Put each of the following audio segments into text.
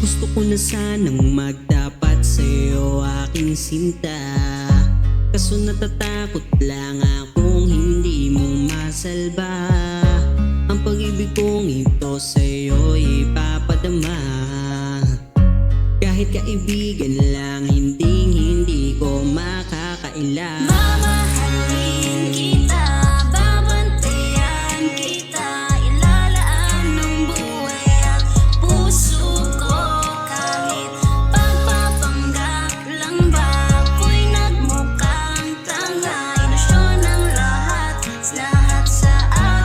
Gusto ko na sanang magtapat sa'yo aking sinta, kaso natatakot lang akong hindi mo masalba ang pag-ibig kong ito sa'yo ipapadama. Kahit kaibigan lang, hindi ko makakaila. Mamahalin kita, babantayan kita, ilalaan ng buhay at puso ko. Kahit pagpapanggap lang ba ako'y nagmukhang tanga, ilusyon ang lahat sa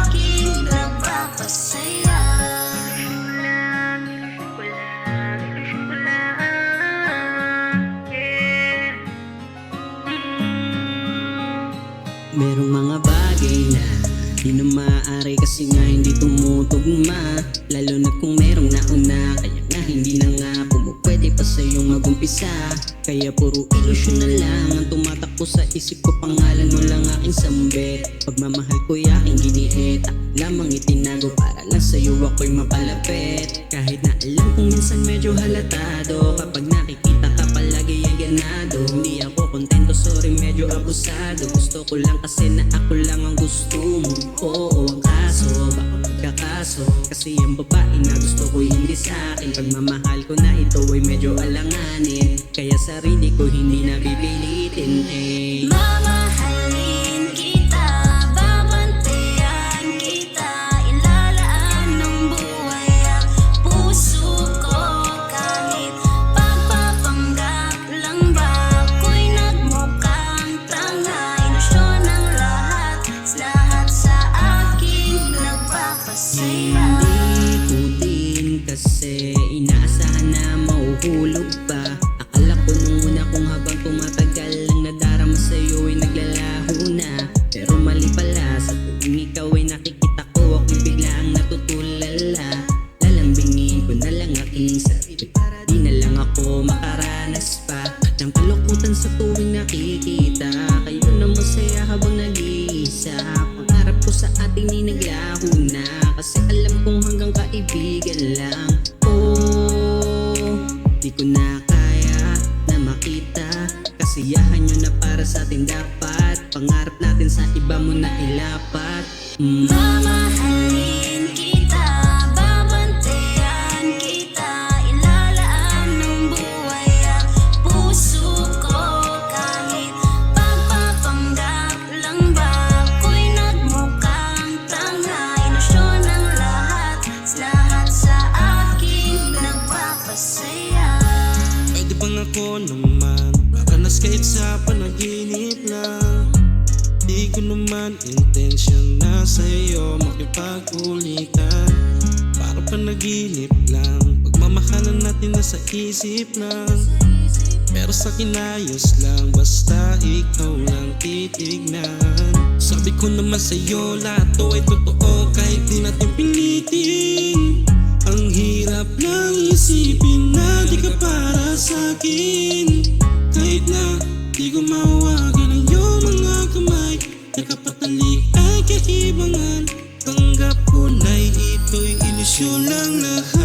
aking nagpapasaya. Merong mga bagay na di na maaari kasi nga hindi tumutugma, lalo na kung merong nauna. Kaya nga hindi na nga pumupwede pa sa'yong mag-umpisa. Kaya puro ilusyon na lang ang tumatakbo sa isip ko, pangalan mo lang aking sambit. Pagmamahal ko'y aking giniit, lamang itinago para lang sa'yo ako'y mapalapit. Kahit na alam kong minsan medyo halatado, kapag nakikita ka palagi ay ganado. Hindi ako kontento, sorry medyo abusado. Gusto ko lang kasi na ako lang ang gusto mo. Oo, ang kaso, baka magkakaso, kasi ang babae na gusto ko hindi sa'kin. Pagmamahal ko na ito ay medyo alanganin, kaya sarili ko hindi na pipilitin eh. Mamahalin kita, babantayan kita, ilalaan ng buhay at puso ko. Kahit pagpapanggap lang ba ako'y nagmukhang tanga, ilusyon ang lahat sa aking nagpapasaya. Hindi ko din kasi inaasahan na mahuhulog pa. Akala ko nung una kung habang tumatagal lang nadarama sa'yo ay naglalaho na. Pero mali pala, sa tuwing ikaw ay nakikita ko, ako'y biglang natutulala. Lalambingin ko na lang aking sarili para di na lang ako makaranas pa ng kalukutan sa tuwing nakikita kayo na masaya habang nag-iisa. Pangarap ko sa ating ni naglaho na, kasi alam kong hanggang kaibigan lang. Oh, di ko na kaya na makita kasiyahan nyo na para sa atin dapat. Pangarap natin sa iba mo na ilapat. Mamahalin kita, babantayan kita, ilalaan ng buhay at puso ko. Kahit pagpapanggap lang ba ako'y nagmukhang tanga, ilusyon ang lahat sa aking nagpapasaya. Pwede bang ako naman maranas kahit sa panaginip lang? Di ko naman intensyon na sa'yo makipag-ulikan, para panaginip lang. Pagmamahalan natin na sa isip lang, pero sa kinayos lang, basta ikaw lang titignan. Sabi ko naman sa'yo lahat to ay totoo kahit di natin pilitin. Ang hirap lang isipin na di ka para sa'kin, kahit na di ko mahawakan ang iyong mga kamay. Nakapatalik ay kaibangan, tanggap ko na'y ito'y ilusyon lang lahat.